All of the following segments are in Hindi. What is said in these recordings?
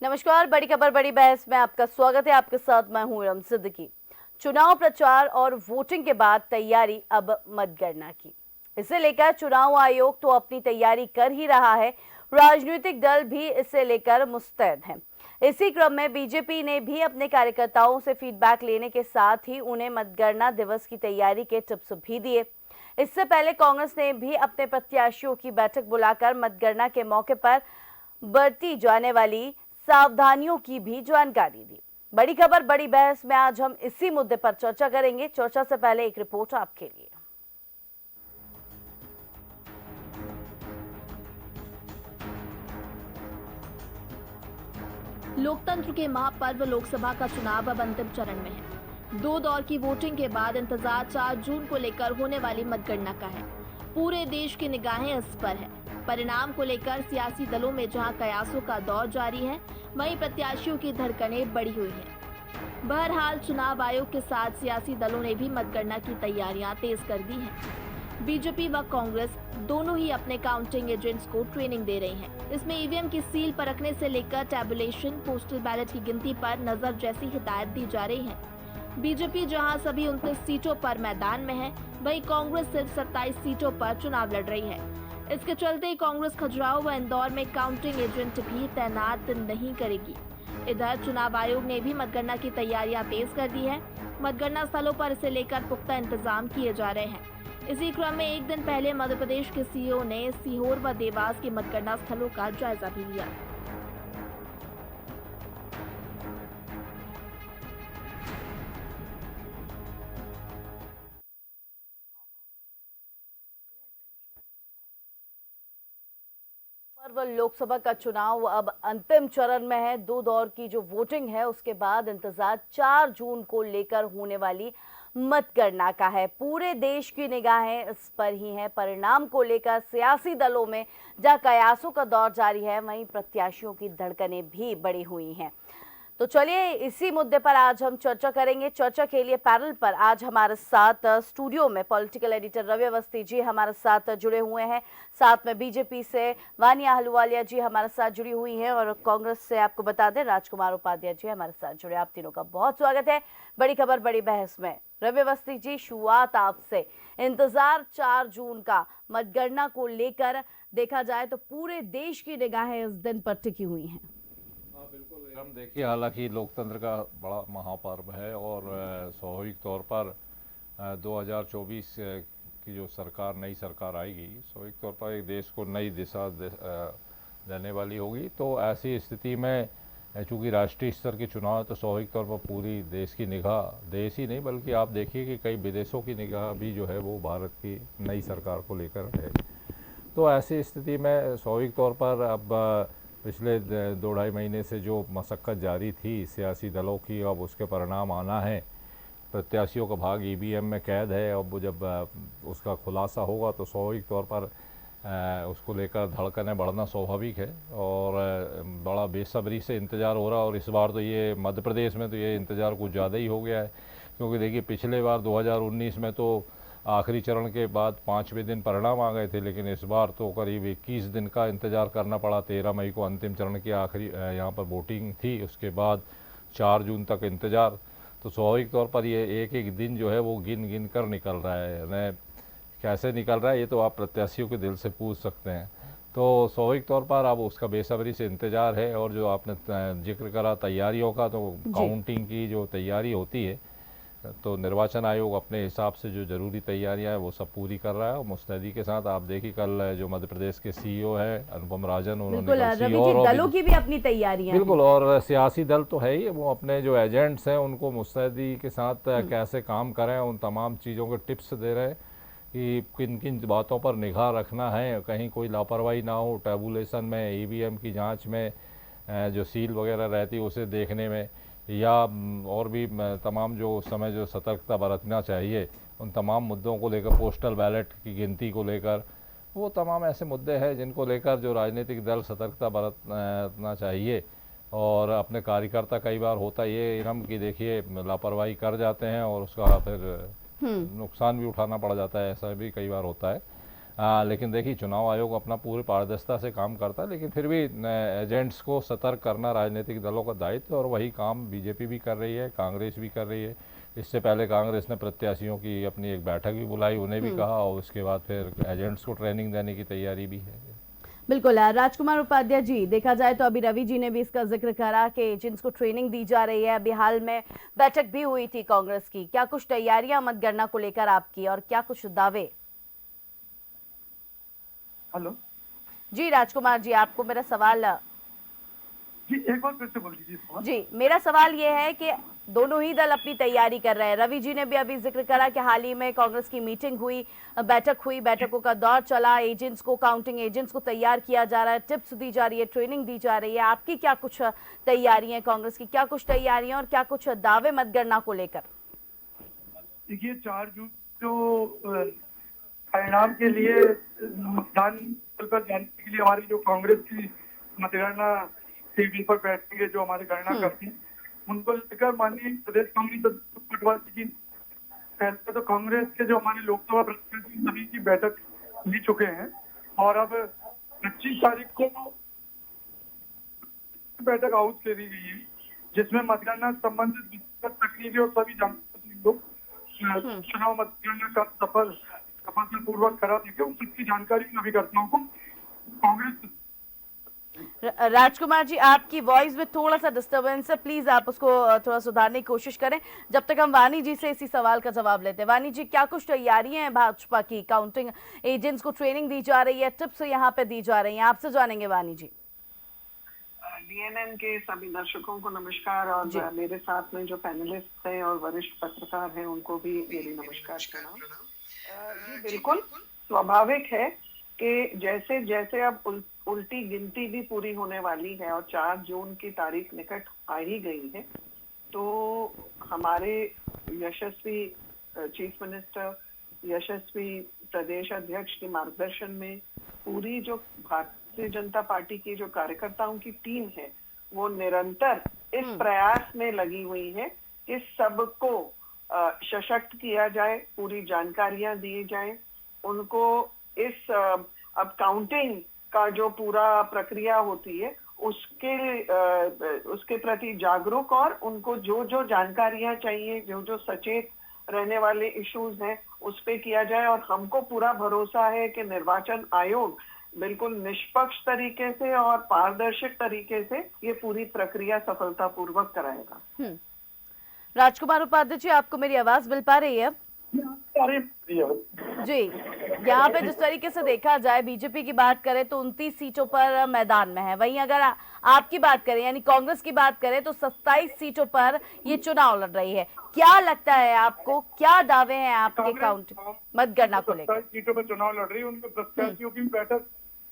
नमस्कार। बड़ी खबर बड़ी बहस में आपका स्वागत है। आपके साथ मैं हूं रम सिद्दीकी। चुनाव प्रचार और वोटिंग के बाद तैयारी अब मतगणना की। इसे लेकर चुनाव आयोग तो अपनी तैयारी कर ही रहा है, राजनीतिक दल भी इसे लेकर मुस्तैद हैं। इसी क्रम में बीजेपी ने भी अपने कार्यकर्ताओं से फीडबैक लेने के साथ ही उन्हें मतगणना दिवस की तैयारी के टिप्स भी दिए। इससे पहले कांग्रेस ने भी अपने प्रत्याशियों की बैठक बुलाकर मतगणना के मौके पर बरती जाने वाली सावधानियों की भी जानकारी दी। बड़ी खबर बड़ी बहस में आज हम इसी मुद्दे पर चर्चा करेंगे। चर्चा से पहले एक रिपोर्ट आपके लिए। लोकतंत्र के महापर्व लोकसभा का चुनाव अब अंतिम चरण में है। 2 दौर की वोटिंग के बाद इंतजार 4 जून को लेकर होने वाली मतगणना का है। पूरे देश की निगाहें इस पर है। परिणाम को लेकर सियासी दलों में जहां कयासों का दौर जारी है, वहीं प्रत्याशियों की धड़कनें बढ़ी हुई हैं। बहरहाल चुनाव आयोग के साथ सियासी दलों ने भी मतगणना की तैयारियां तेज कर दी हैं। बीजेपी व कांग्रेस दोनों ही अपने काउंटिंग एजेंट्स को ट्रेनिंग दे रही हैं। इसमें ईवीएम की सील परखने से लेकर टैबुलेशन, पोस्टल बैलेट की गिनती पर नजर जैसी हिदायत दी जा रही है। बीजेपी जहां सभी 29 सीटों पर मैदान में है, वहीं कांग्रेस सिर्फ 27 सीटों पर चुनाव लड़ रही है। इसके चलते कांग्रेस खजुराहो व इंदौर में काउंटिंग एजेंट भी तैनात नहीं करेगी। इधर चुनाव आयोग ने भी मतगणना की तैयारियां तेज कर दी है। मतगणना स्थलों पर इसे लेकर पुख्ता इंतजाम किए जा रहे हैं। इसी क्रम में एक दिन पहले मध्य प्रदेश के सीईओ ने सीहोर व देवास के मतगणना स्थलों का जायजा भी लिया। लोकसभा का चुनाव अब अंतिम चरण में है। 2 दौर की जो वोटिंग है उसके बाद इंतजार 4 जून को लेकर होने वाली मतगणना का है। पूरे देश की निगाहें इस पर ही हैं। परिणाम को लेकर सियासी दलों में जहां कयासों का दौर जारी है, वहीं प्रत्याशियों की धड़कनें भी बढ़ी हुई हैं। तो चलिए इसी मुद्दे पर आज हम चर्चा करेंगे। चर्चा के लिए पैनल पर आज हमारे साथ स्टूडियो में पॉलिटिकल एडिटर रवि अवस्थी जी हमारे साथ जुड़े हुए हैं। साथ में बीजेपी से वानिया अहलूवालिया जी हमारे साथ जुड़ी हुई हैं और कांग्रेस से आपको बता दें राजकुमार उपाध्याय जी हमारे साथ जुड़े। आप तीनों का बहुत स्वागत है बड़ी खबर बड़ी बहस में। रवि अवस्थी जी, शुरुआत आपसे। इंतजार 4 जून का, मतगणना को लेकर देखा जाए तो पूरे देश की निगाहें इस दिन पर टिकी हुई हैं। बिल्कुल। हम देखिए, हालांकि लोकतंत्र का बड़ा महापर्व है और स्वाभाविक तौर पर 2024 की जो सरकार, नई सरकार आएगी, स्वाभाविक तौर पर एक देश को नई दिशा देने वाली होगी। तो ऐसी स्थिति में चूँकि राष्ट्रीय स्तर के चुनाव है, तो स्वाभाविक तौर पर पूरी देश की निगाह, देश ही नहीं बल्कि आप देखिए कि कई विदेशों की निगाह भी जो है वो भारत की नई सरकार को लेकर है। तो ऐसी स्थिति में स्वाभाविक तौर पर अब पिछले 2-2.5 महीने से जो मशक्क़त जारी थी सियासी दलों की, अब उसके परिणाम आना है। प्रत्याशियों का भाग ईवीएम में कैद है। अब जब उसका खुलासा होगा तो स्वाभाविक तौर पर उसको लेकर धड़कनें बढ़ना स्वाभाविक है और बड़ा बेसब्री से इंतज़ार हो रहा है। और इस बार तो ये मध्य प्रदेश में तो ये इंतज़ार कुछ ज़्यादा ही हो गया है, क्योंकि देखिए पिछले बार 2019 में तो आखिरी चरण के बाद 5वें दिन परिणाम आ गए थे, लेकिन इस बार तो करीब 21 दिन का इंतज़ार करना पड़ा। 13 मई को अंतिम चरण की आखिरी यहाँ पर वोटिंग थी, उसके बाद 4 जून तक इंतज़ार। तो स्वाभाविक तौर पर ये एक एक दिन जो है वो गिन गिन कर निकल रहा है। यानी कैसे निकल रहा है ये तो आप प्रत्याशियों के दिल से पूछ सकते हैं। तो स्वाभाविक तौर पर अब उसका बेसब्री से इंतज़ार है। और जो आपने जिक्र करा तैयारियों का, तो काउंटिंग की जो तैयारी होती है, तो निर्वाचन आयोग अपने हिसाब से जो जरूरी तैयारियां हैं वो सब पूरी कर रहा है। और मुस्तैदी के साथ आप देखिए, कल जो मध्य प्रदेश के सीईओ है अनुपम राजन, उन्होंने दलों की भी अपनी तैयारियां बिल्कुल, और सियासी दल तो है ही, वो अपने जो एजेंट्स हैं उनको मुस्तैदी के साथ कैसे काम करें उन तमाम चीज़ों के टिप्स दे रहे हैं कि किन किन बातों पर निगाह रखना है, कहीं कोई लापरवाही ना हो टैबुलेशन में, ईवीएम की जाँच में, जो सील वगैरह रहती है उसे देखने में, या और भी तमाम जो उस समय जो सतर्कता बरतना चाहिए उन तमाम मुद्दों को लेकर, पोस्टल बैलेट की गिनती को लेकर, वो तमाम ऐसे मुद्दे हैं जिनको लेकर जो राजनीतिक दल सतर्कता बरतना चाहिए। और अपने कार्यकर्ता कई बार होता ये इनम कि देखिए लापरवाही कर जाते हैं और उसका फिर नुकसान भी उठाना पड़ जाता है, ऐसा भी कई बार होता है। लेकिन देखिए चुनाव आयोग अपना पूरी पारदर्शिता से काम करता है, लेकिन फिर भी एजेंट्स को सतर्क करना राजनीतिक दलों का दायित्व है और वही काम बीजेपी भी कर रही है, कांग्रेस भी कर रही है। इससे पहले कांग्रेस ने प्रत्याशियों की अपनी एक बैठक भी बुलाई, उन्हें भी कहा, और उसके बाद फिर एजेंट्स को ट्रेनिंग देने की तैयारी भी है। बिल्कुल राजकुमार उपाध्याय जी, देखा जाए तो अभी रवि जी ने भी इसका जिक्र करा कि एजेंट्स को ट्रेनिंग दी जा रही है। अभी हाल में बैठक भी हुई थी कांग्रेस की, क्या कुछ तैयारियां मतगणना को लेकर आपकी और क्या कुछ दावे? हेलो जी राजकुमार जी, आपको मेरा सवाल जी, एक बार फिर से बोल दीजिए सवाल। जी, मेरा सवाल ये है कि दोनों ही दल अपनी तैयारी कर रहे हैं। रवि जी ने भी अभी जिक्र करा कि हाल ही में कांग्रेस की मीटिंग हुई, बैठकों का दौर चला, एजेंट्स को, काउंटिंग एजेंट्स को तैयार किया जा रहा है, टिप्स दी जा रही है, ट्रेनिंग दी जा रही है। आपकी क्या कुछ तैयारी है, कांग्रेस की क्या कुछ तैयारियां और क्या कुछ दावे मतगणना को लेकर? देखिए 4 जून जो परिणाम के लिए मतदान पर जाने के लिए हमारी जो कांग्रेस की मतगणना टेबल पर बैठती है, जो हमारी गणना करती है, उनको लेकर माननीय प्रदेश कांग्रेस अध्यक्ष पटवारी जी पहले तो कांग्रेस के जो हमारे लोकसभा प्रत्याशी सभी की बैठक ली चुके हैं और अब 25 तारीख को बैठक हाउस ले ली गई है, जिसमें मतगणना संबंधित तकनीकी और सभी जानकारी लोग चुनाव मतगणना का सफलतापूर्वक करा देंगे, उन सबकी जानकारी अभिकर्ताओं को कांग्रेस। राजकुमार जी, आपकी वॉइस में थोड़ा सा डिस्टरबेंस है, प्लीज आप उसको थोड़ा सुधारने की कोशिश करें जब तक हम वानी जी से इसी सवाल का जवाब लेते हैं। वानी जी, क्या कुछ तैयारियां हैं भाजपा की? काउंटिंग एजेंट्स को ट्रेनिंग दी जा रही है, टिप्स यहाँ पे दी जा रही हैं, आपसे जानेंगे वानी जी। डीएनएन के सभी दर्शकों को नमस्कार और मेरे साथ में जो पैनलिस्ट हैं और वरिष्ठ पत्रकार हैं उनको भी मेरी नमस्कार प्रणाम। जी बिल्कुल स्वाभाविक है कि जैसे जैसे अब उल्टी गिनती भी पूरी होने वाली है और 4 जून की तारीख निकट आ ही गई है, तो हमारे यशस्वी चीफ मिनिस्टर, यशस्वी प्रदेश अध्यक्ष के मार्गदर्शन में पूरी जो भारतीय जनता पार्टी की जो कार्यकर्ताओं की टीम है वो निरंतर इस प्रयास में लगी हुई है कि सबको सशक्त किया जाए, पूरी जानकारियां दी जाए, उनको इस अब काउंटिंग का जो पूरा प्रक्रिया होती है उसके प्रति जागरूक और उनको जो जो जानकारियां चाहिए, जो जो सचेत रहने वाले इश्यूज हैं उस पे किया जाए। और हमको पूरा भरोसा है कि निर्वाचन आयोग बिल्कुल निष्पक्ष तरीके से और पारदर्शक तरीके से ये पूरी प्रक्रिया सफलतापूर्वक कराएगा। राजकुमार उपाध्याय जी, आपको मेरी आवाज मिल पा रही है? जी, यहाँ पे जिस तरीके से देखा जाए, बीजेपी की बात करें तो 29 सीटों पर मैदान में है, वहीं अगर आपकी बात करें यानी कांग्रेस की बात करें तो 27 सीटों पर ये चुनाव लड़ रही है। क्या लगता है आपको, क्या दावे हैं आपके काउंट मतगणना को लेकर? 27 सीटों पर चुनाव लड़ रही है, उनके प्रत्याशियों की बैठक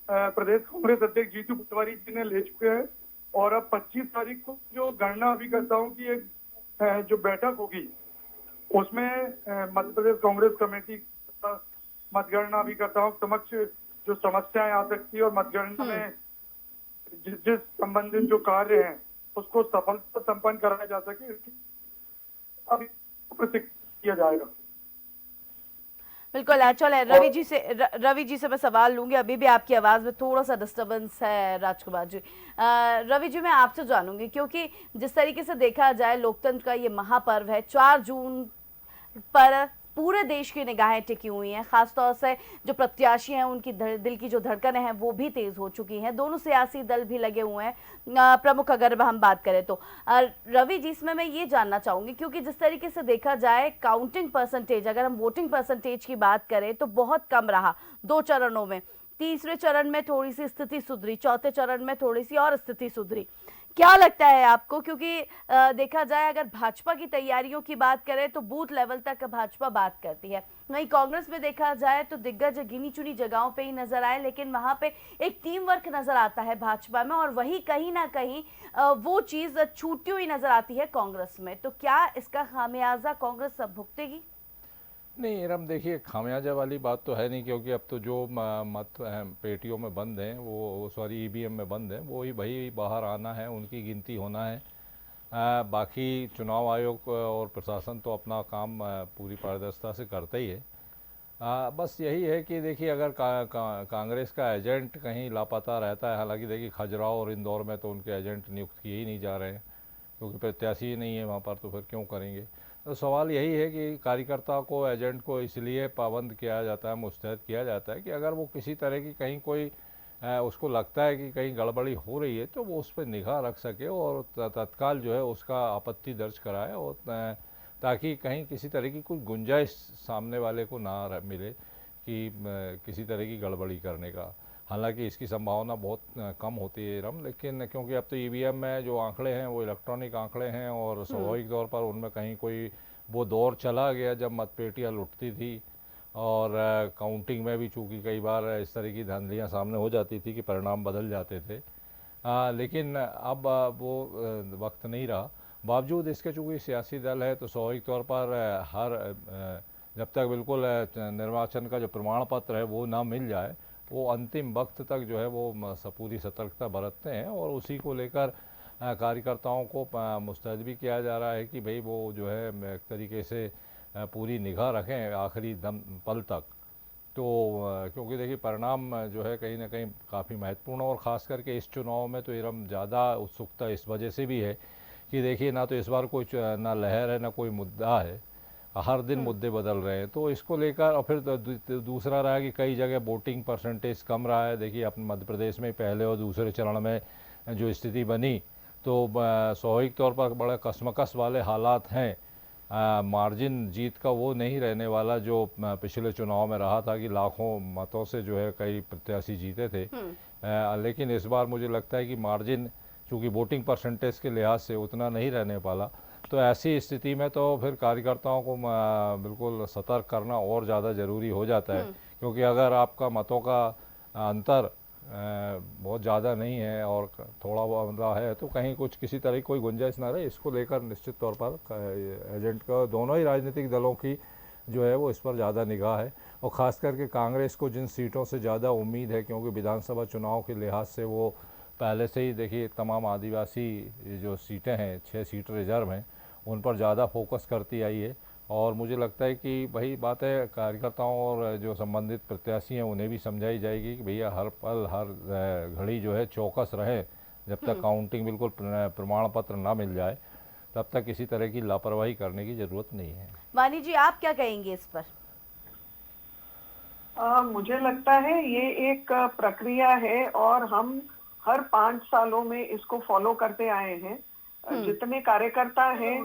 प्रदेश कांग्रेस अध्यक्ष जीतू पटवारी जी ने ले चुके हैं और अब 25 तारीख को जो गणना अभिकर्ताओं की एक जो बैठक होगी उसमें मध्य प्रदेश कांग्रेस कमेटी मतगणना अभिकर्ताओं के समक्ष जो समस्याएं आ सकती है और मतगणना में जिस संबंधित जो कार्य हैं उसको सफलता संपन्न कराया जा सके, अभी किया जाएगा। बिल्कुल चल है। रवि जी से मैं सवाल लूंगी, अभी भी आपकी आवाज में थोड़ा सा डिस्टरबेंस है राजकुमार जी। रवि जी, मैं आपसे जानूंगी क्योंकि जिस तरीके से देखा जाए लोकतंत्र का ये महापर्व है, 4 जून पर पूरे देश की निगाहें टिकी हुई हैं, खासतौर से जो प्रत्याशी हैं उनकी दिल की जो धड़कनें हैं वो भी तेज हो चुकी हैं, दोनों सियासी दल भी लगे हुए हैं प्रमुख अगर हम बात करें तो। रवि जी, इसमें मैं ये जानना चाहूंगी क्योंकि जिस तरीके से देखा जाए काउंटिंग परसेंटेज, अगर हम वोटिंग परसेंटेज की बात करें तो बहुत कम रहा 2 चरणों में। तीसरे चरण में थोड़ी सी स्थिति सुधरी, चौथे चरण में थोड़ी सी और स्थिति सुधरी। क्या लगता है आपको, क्योंकि देखा जाए अगर भाजपा की तैयारियों की बात करें तो बूथ लेवल तक भाजपा बात करती है, वहीं कांग्रेस में देखा जाए तो दिग्गज गिनी चुनी जगहों पे ही नजर आए, लेकिन वहां पे एक टीम वर्क नजर आता है भाजपा में और वही कहीं ना कहीं वो चीज छूटी हुई नजर आती है कांग्रेस में। तो क्या इसका खामियाजा कांग्रेस भुगतेगी? नहीं इरम, देखिए खामियाजा वाली बात तो है नहीं, क्योंकि अब तो जो मत पेटियों में बंद हैं वो सॉरी ईवीएम में बंद हैं वो ही भाई बाहर आना है, उनकी गिनती होना है। बाकी चुनाव आयोग और प्रशासन तो अपना काम पूरी पारदर्शिता से करता ही है। बस यही है कि देखिए अगर कांग्रेस का एजेंट कहीं लापता रहता है, हालांकि देखिए खजुराहो और इंदौर में तो उनके एजेंट नियुक्त किए ही नहीं जा रहे हैं क्योंकि प्रत्याशी ही नहीं है वहाँ पर, तो फिर क्यों करेंगे। तो सवाल यही है कि कार्यकर्ता को, एजेंट को इसलिए पाबंद किया जाता है, मुस्तैद किया जाता है कि अगर वो किसी तरह की कहीं कोई उसको लगता है कि कहीं गड़बड़ी हो रही है तो वो उस पर निगाह रख सके और तत्काल जो है उसका आपत्ति दर्ज कराए, और ताकि कहीं किसी तरह की कोई गुंजाइश सामने वाले को ना मिले कि किसी तरह की गड़बड़ी करने का। हालांकि इसकी संभावना बहुत कम होती है रम, लेकिन क्योंकि अब तो ईवीएम में जो आंकड़े हैं वो इलेक्ट्रॉनिक आंकड़े हैं और स्वाभाविक तौर पर उनमें कहीं कोई वो दौर चला गया जब मतपेटियाँ लुटती थी और काउंटिंग में भी चूँकि कई बार इस तरह की धांधलियाँ सामने हो जाती थी कि परिणाम बदल जाते थे। लेकिन अब वो वक्त नहीं रहा। बावजूद इसके चूँकि सियासी दल है तो स्वाभाविक तौर पर जब तक बिल्कुल निर्वाचन का जो प्रमाण पत्र है वो ना मिल जाए, वो अंतिम वक्त तक जो है वो पूरी सतर्कता बरतते हैं और उसी को लेकर कार्यकर्ताओं को मुस्तैद भी किया जा रहा है कि भाई वो जो है एक तरीके से पूरी निगाह रखें आखिरी दम पल तक। तो क्योंकि देखिए परिणाम जो है कहीं ना कहीं काफ़ी महत्वपूर्ण, और ख़ास करके इस चुनाव में तो एकदम ज़्यादा उत्सुकता इस वजह से भी है कि देखिए ना तो इस बार कोई ना लहर है ना कोई मुद्दा है, हर दिन मुद्दे बदल रहे हैं। तो इसको लेकर और फिर दूसरा रहा कि कई जगह वोटिंग परसेंटेज कम रहा है। देखिए अपने मध्य प्रदेश में पहले और दूसरे चरण में जो स्थिति बनी तो स्वाभाविक तौर पर बड़े कशमकश वाले हालात हैं। मार्जिन जीत का वो नहीं रहने वाला जो पिछले चुनाव में रहा था कि लाखों मतों से जो है कई प्रत्याशी जीते थे। लेकिन इस बार मुझे लगता है कि मार्जिन चूँकि वोटिंग परसेंटेज के लिहाज से उतना नहीं रहने वाला, तो ऐसी स्थिति में तो फिर कार्यकर्ताओं को बिल्कुल सतर्क करना और ज़्यादा ज़रूरी हो जाता है, क्योंकि अगर आपका मतों का अंतर बहुत ज़्यादा नहीं है और थोड़ा बहुत है तो कहीं कुछ किसी तरह की कोई गुंजाइश ना रहे। इसको लेकर निश्चित तौर पर एजेंट का दोनों ही राजनीतिक दलों की जो है वो इस पर ज़्यादा निगाह है, और ख़ास करके कांग्रेस को जिन सीटों से ज़्यादा उम्मीद है, क्योंकि विधानसभा चुनाव के लिहाज से वो पहले से ही देखिए तमाम आदिवासी जो सीटें हैं 6 सीट रिजर्व हैं उन पर ज़्यादा फोकस करती आई है। और मुझे लगता है कि वही बात है, कार्यकर्ताओं और जो संबंधित प्रत्याशी हैं उन्हें भी समझाई जाएगी कि भैया हर पल हर घड़ी जो है चौकस रहें, जब तक काउंटिंग बिल्कुल प्रमाण पत्र ना मिल जाए तब तक किसी तरह की लापरवाही करने की ज़रूरत नहीं है। वानी जी आप क्या कहेंगे इस पर? मुझे लगता है ये एक प्रक्रिया है और हम हर 5 सालों में इसको फॉलो करते आए हैं। जितने कार्यकर्ता हैं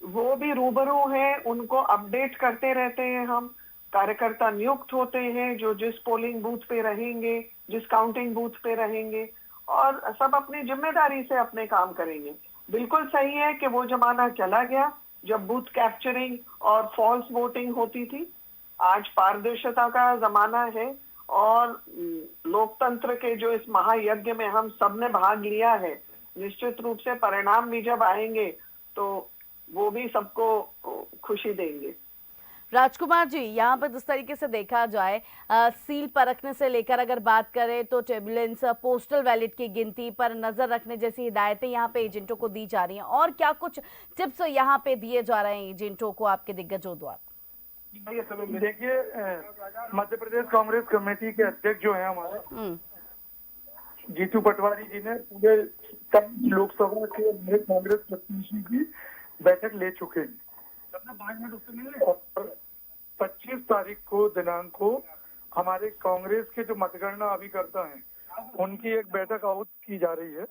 वो भी रूबरू हैं, उनको अपडेट करते रहते हैं। हम कार्यकर्ता नियुक्त होते हैं जो जिस पोलिंग बूथ पे रहेंगे, जिस काउंटिंग बूथ पे रहेंगे, और सब अपनी जिम्मेदारी से अपने काम करेंगे। बिल्कुल सही है कि वो जमाना चला गया जब बूथ कैप्चरिंग और फॉल्स वोटिंग होती थी। आज पारदर्शिता का जमाना है और लोकतंत्र के जो इस महायज्ञ में हम सबने भाग लिया है, निश्चित रूप से परिणाम भी जब आएंगे तो वो भी सबको खुशी देंगे। राजकुमार जी, यहाँ पर जिस तरीके से देखा जाए सील परखने से लेकर अगर बात करें तो टेबुलेंस, पोस्टल बैलेट की गिनती पर नजर रखने जैसी हिदायतें यहाँ पे एजेंटों को दी जा रही हैं, और क्या कुछ टिप्स यहाँ पे दिए जा रहे हैं एजेंटों को आपके दिग्गजों द्वारा? देखिए मध्य प्रदेश कांग्रेस कमेटी के अध्यक्ष जो है हमारे जीतू पटवारी जी ने पूरे लोकसभा के हमारे कांग्रेस प्रत्याशी की बैठक ले चुके हैं। और 25 तारीख को दिनांक को हमारे कांग्रेस के जो मतगणना अभिकर्ता हैं उनकी एक बैठक आहुत की जा रही है,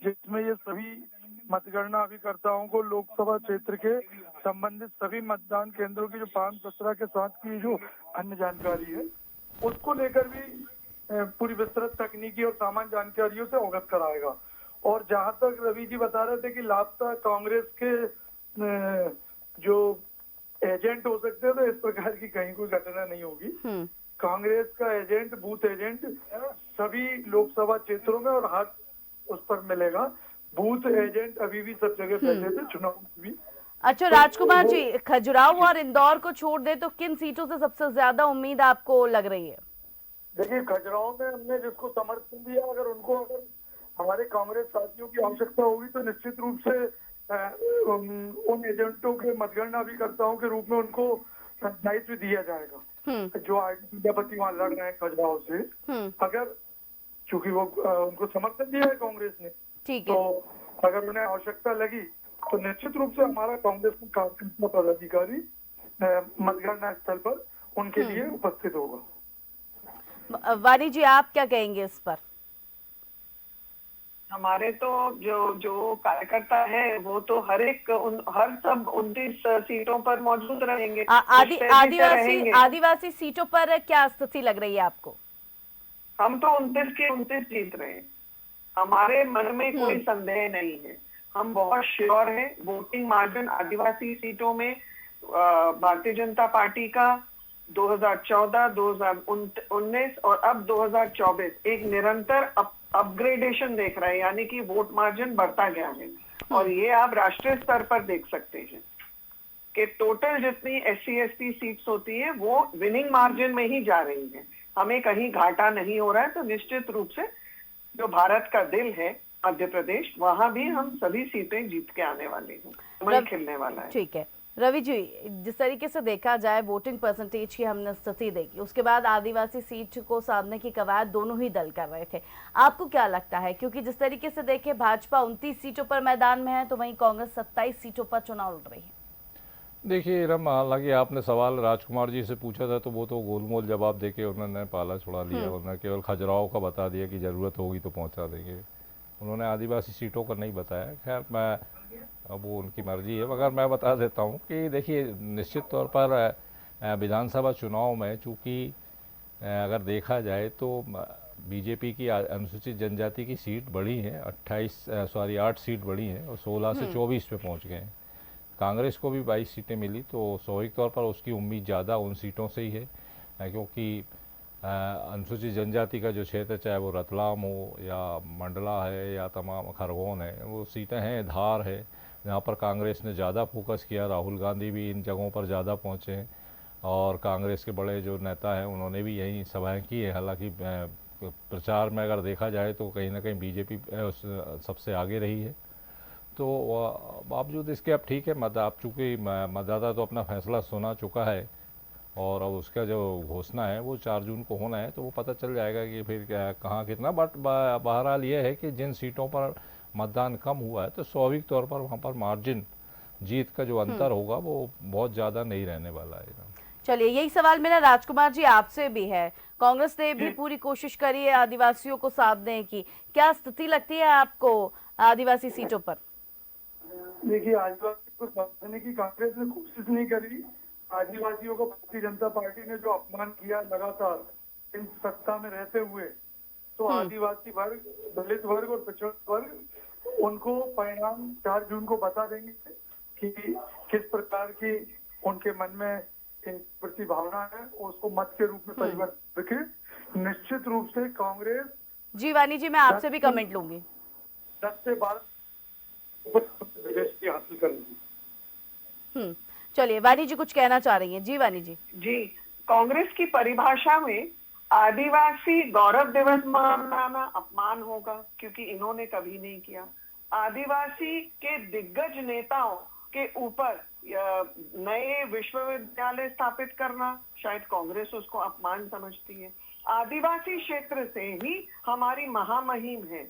जिसमें ये सभी मतगणना अभिकर्ताओं को लोकसभा क्षेत्र के संबंधित सभी मतदान केंद्रों की जो 5 सत्रह के साथ की जो अन्य जानकारी है उसको लेकर भी पूरी विस्तृत तकनीकी और सामान्य जानकारियों से अवगत कराएगा। और जहां तक रवि जी बता रहे थे कि लापता कांग्रेस के जो एजेंट हो सकते हैं, तो इस प्रकार की कहीं कोई घटना नहीं होगी। कांग्रेस का एजेंट, बूथ एजेंट सभी लोकसभा क्षेत्रों में और हर उस पर मिलेगा। बूथ एजेंट अभी भी सब जगह फैले थे चुनाव में भी। अच्छा राजकुमार जी, खजुराहो और इंदौर को छोड़ दे तो किन सीटों से सबसे ज्यादा उम्मीद आपको लग रही है? देखिए खजुराहो में हमने जिसको समर्थन दिया, अगर हमारे कांग्रेस साथियों की आवश्यकता होगी तो निश्चित रूप से उन एजेंटों के मतगणना अभिकर्ताओं के रूप में उनको दायित्व दिया जाएगा। जो विद्यापति वहां लड़ रहे हैं खजुराहो से, अगर चूंकि वो उनको समर्थन दिया है कांग्रेस ने, ठीक है। तो अगर उन्हें आवश्यकता लगी तो निश्चित रूप से हमारा कांग्रेस का कार्यकर्ता पदाधिकारी मतगणना स्थल पर उनके लिए उपस्थित होगा। वाणी जी, आप क्या कहेंगे इस पर? हमारे तो जो कार्यकर्ता है वो तो हर सब 29 सीटों पर मौजूद रहेंगे। आदिवासी सीटों पर क्या स्थिति लग रही है आपको? हम तो 29 के 29 जीत रहे हैं, हमारे मन में कोई संदेह नहीं है, हम बहुत श्योर हैं। वोटिंग मार्जिन आदिवासी सीटों में भारतीय जनता पार्टी का 2014, 2019 और अब 2024 एक निरंतर अपग्रेडेशन देख रहे हैं, यानी कि वोट मार्जिन बढ़ता गया है। और ये आप राष्ट्रीय स्तर पर देख सकते हैं कि टोटल जितनी SC/ST सीट्स होती है वो विनिंग मार्जिन में ही जा रही है, हमें कहीं घाटा नहीं हो रहा है। तो निश्चित रूप से जो भारत का दिल है मध्य प्रदेश, वहां भी हम सभी सीटें जीत के आने वाले हैं, कमल खिलने वाला है। ठीक है रवि जी, जिस तरीके से देखा जाए वोटिंग परसेंटेज की हमने स्थिति देखी, उसके बाद आदिवासी सीट को साधने की कवायद दोनों ही दल कर रहे थे, आपको क्या लगता है? क्योंकि जिस तरीके से देखे भाजपा 29 सीटों पर मैदान में है तो वहीं कांग्रेस 27 सीटों पर चुनाव लड़ रही है। देखिए रम, हालांकि आपने सवाल राजकुमार जी से पूछा था तो वो तो गोलमोल जवाब देके उन्होंने पाला छुड़ा लिया। उन्होंने केवल खजुराहो का बता दिया कि ज़रूरत होगी तो पहुंचा देंगे, उन्होंने आदिवासी सीटों का नहीं बताया। खैर मैं, अब वो उनकी मर्जी है, मगर मैं बता देता हूँ कि देखिए निश्चित तौर पर विधानसभा चुनाव में चूँकि अगर देखा जाए तो बीजेपी की अनुसूचित जनजाति की सीट बढ़ी है, 8 सीट बढ़ी हैं और 16 से 24 पे पहुँच गए हैं। कांग्रेस को भी 22 सीटें मिली, तो स्वाभाविक तौर पर उसकी उम्मीद ज़्यादा उन सीटों से ही है, क्योंकि अनुसूचित जनजाति का जो क्षेत्र, चाहे वो रतलाम हो या मंडला है या तमाम खरगोन है, वो सीटें हैं, धार है, जहाँ पर कांग्रेस ने ज़्यादा फोकस किया। राहुल गांधी भी इन जगहों पर ज़्यादा पहुँचे हैं और कांग्रेस के बड़े जो नेता हैं उन्होंने भी यही सभाएँ की है। हालांकि प्रचार में अगर देखा जाए तो कहीं ना कहीं बीजेपी सबसे आगे रही है। तो बावजूद इसके अब ठीक है, आप चूँकि मतदाता तो अपना फैसला सुना चुका है और अब उसका जो घोषणा है वो 4 जून को होना है, तो वो पता चल जाएगा कि फिर क्या कहाँ कितना। बट बहरहाल ये है कि जिन सीटों पर मतदान कम हुआ है तो स्वाभाविक तौर पर वहाँ पर मार्जिन जीत का जो अंतर होगा वो बहुत ज़्यादा नहीं रहने वाला है। चलिए, यही सवाल मेरा राजकुमार जी आपसे भी है। कांग्रेस ने भी पूरी कोशिश करी है आदिवासियों को साधने की, क्या स्थिति लगती है आपको आदिवासी सीटों पर? देखिए, आदिवासी को साधने की कांग्रेस ने कोशिश नहीं करी। आदिवासियों को भारतीय जनता पार्टी ने जो अपमान किया लगातार इन सत्ता में रहते हुए, तो आदिवासी वर्ग, दलित वर्ग और पिछड़ा वर्ग उनको परिणाम 4 जून को बता देंगे कि किस प्रकार की उनके मन में इन प्रति भावना है, उसको मत के रूप में परिवर्तित करके निश्चित रूप से कांग्रेस। जी वानी जी, मैं आपसे भी कमेंट लूंगी। 10 से 12 हासिल करेंगी। चलिए, वानी जी कुछ कहना चाह रही हैं। जी वानी जी। जी, कांग्रेस की परिभाषा में आदिवासी गौरव दिवस मनाना अपमान होगा, क्योंकि इन्होंने कभी नहीं किया। आदिवासी के दिग्गज नेताओं के ऊपर नए विश्वविद्यालय स्थापित करना, शायद कांग्रेस उसको अपमान समझती है। आदिवासी क्षेत्र से ही हमारी महामहिम है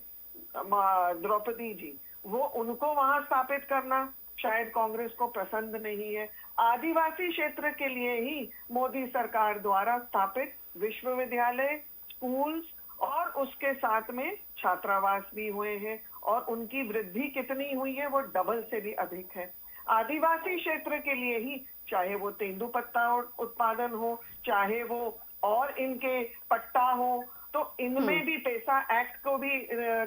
द्रौपदी जी, वो उनको वहां स्थापित करना शायद कांग्रेस को पसंद नहीं है। आदिवासी क्षेत्र के लिए ही मोदी सरकार द्वारा स्थापित विश्वविद्यालय, स्कूल्स और उसके साथ में छात्रावास भी हुए हैं और उनकी वृद्धि कितनी हुई है वो डबल से भी अधिक है। आदिवासी क्षेत्र के लिए ही, चाहे वो तेंदुपत्ता उत्पादन हो, चाहे वो और इनके पट्टा हो, तो इनमें भी पैसा एक्ट को भी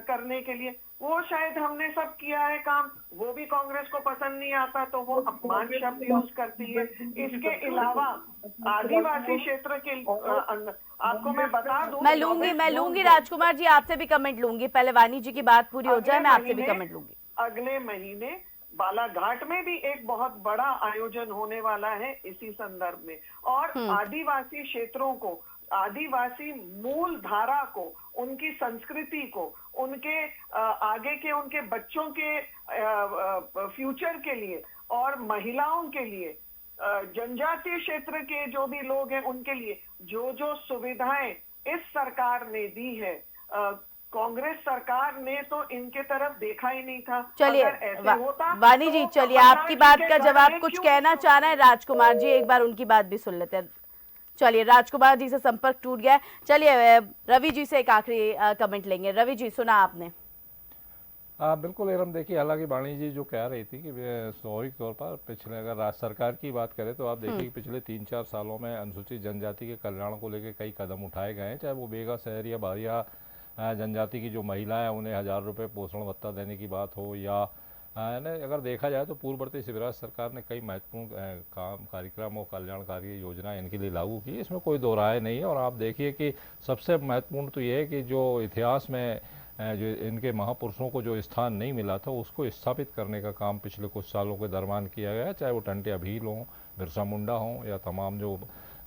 करने के लिए वो शायद हमने सब किया है काम, वो भी कांग्रेस को पसंद नहीं आता, तो वो अपमान शब्द यूज करती है। इसके अलावा आदिवासी क्षेत्र के आपको मैं बता दूं, मैं लूंगी राजकुमार जी, आपसे भी कमेंट लूंगी। पहले वानी जी की बात पूरी हो जाए, मैं आपसे भी कमेंट लूंगी। अगले महीने बालाघाट में भी एक बहुत बड़ा आयोजन होने वाला है इसी संदर्भ में, और आदिवासी क्षेत्रों को, आदिवासी मूल धारा को, उनकी संस्कृति को, उनके आगे के उनके बच्चों के फ्यूचर के लिए और महिलाओं के लिए जनजातीय क्षेत्र के जो भी लोग हैं उनके लिए जो जो सुविधाएं इस सरकार ने दी है, कांग्रेस सरकार ने तो इनके तरफ देखा ही नहीं था। चलिए अगर ऐसे होता वानी जी, तो चलिए कमलनाथ आपकी जी बात के का घर जवाब में कुछ क्यों कहना चाह रहे हैं राजकुमार जी, एक बार उनकी बात भी सुन लेते हैं। चलिए राजकुमार जी से संपर्क टूट गया है। चलिए रवि जी से एक आखिरी कमेंट लेंगे। रवि जी, सुना आपने? बिल्कुल एरम, देखिए हालांकि वाणी जी जो कह रही थी कि स्वाभाविक तौर पर पिछले, अगर राज्य सरकार की बात करें तो आप देखिए कि पिछले 3-4 सालों में अनुसूचित जनजाति के कल्याण को लेकर कई कदम उठाए गए हैं, चाहे वो बेगा, शहर या बारिया जनजाति की जो महिलाएं उन्हें 1000 रुपये पोषण भत्ता देने की बात हो, या अगर देखा जाए तो पूर्ववर्ती शिवराज सरकार ने कई महत्वपूर्ण कार्यक्रम और कल्याणकारी योजनाएं इनके लिए लागू की, इसमें कोई दो राय नहीं है। और आप देखिए कि सबसे महत्वपूर्ण तो ये है कि जो इतिहास में जो इनके महापुरुषों को जो स्थान नहीं मिला था उसको स्थापित करने का काम पिछले कुछ सालों के दरमियान किया गया है, चाहे वो टंटिया भील हों, बिरसा मुंडा हों, या तमाम जो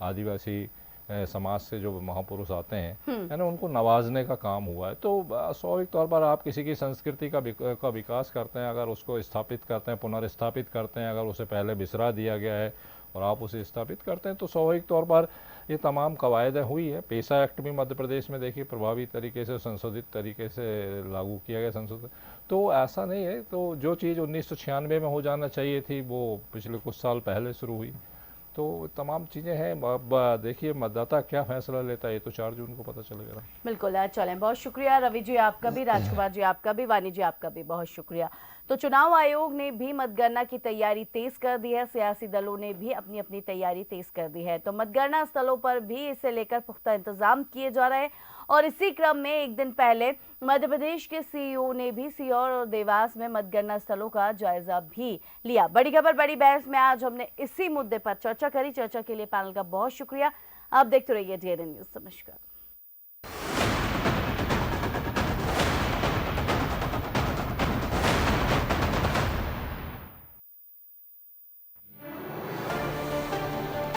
आदिवासी समाज से जो महापुरुष आते हैं, है ना, उनको नवाजने का काम हुआ है। तो स्वाभाविक तौर पर आप किसी की संस्कृति का विकास करते हैं, अगर उसको स्थापित करते हैं, पुनर्स्थापित करते हैं, अगर उसे पहले बिसरा दिया गया है और आप उसे स्थापित करते हैं, तो स्वाभाविक तौर पर ये तमाम कवायदें हुई है। पेशा एक्ट भी मध्य प्रदेश में देखिए प्रभावी तरीके से संशोधित तरीके से लागू किया गया, संशोधित। तो ऐसा नहीं है, तो जो चीज़ 1996 में हो जाना चाहिए थी वो पिछले कुछ साल पहले शुरू हुई। तो तमाम चीज़ें हैं। अब देखिए मतदाता क्या फैसला लेता है, ये तो 4 जून को पता चलेगा। बिल्कुल, चलें, बहुत शुक्रिया रवि जी आपका भी, राजकुमार जी आपका भी, वानी जी आपका भी बहुत शुक्रिया। तो चुनाव आयोग ने भी मतगणना की तैयारी तेज कर दी है, सियासी दलों ने भी अपनी अपनी तैयारी तेज कर दी है। तो मतगणना स्थलों पर भी इसे लेकर पुख्ता इंतजाम किए जा रहे हैं। और इसी क्रम में एक दिन पहले मध्य प्रदेश के सीईओ ने भी सीहोर और देवास में मतगणना स्थलों का जायजा भी लिया। बड़ी खबर बड़ी बहस में आज हमने इसी मुद्दे पर चर्चा करी। चर्चा के लिए पैनल का बहुत शुक्रिया। आप देखते रहिए DNN न्यूज़। नमस्कार।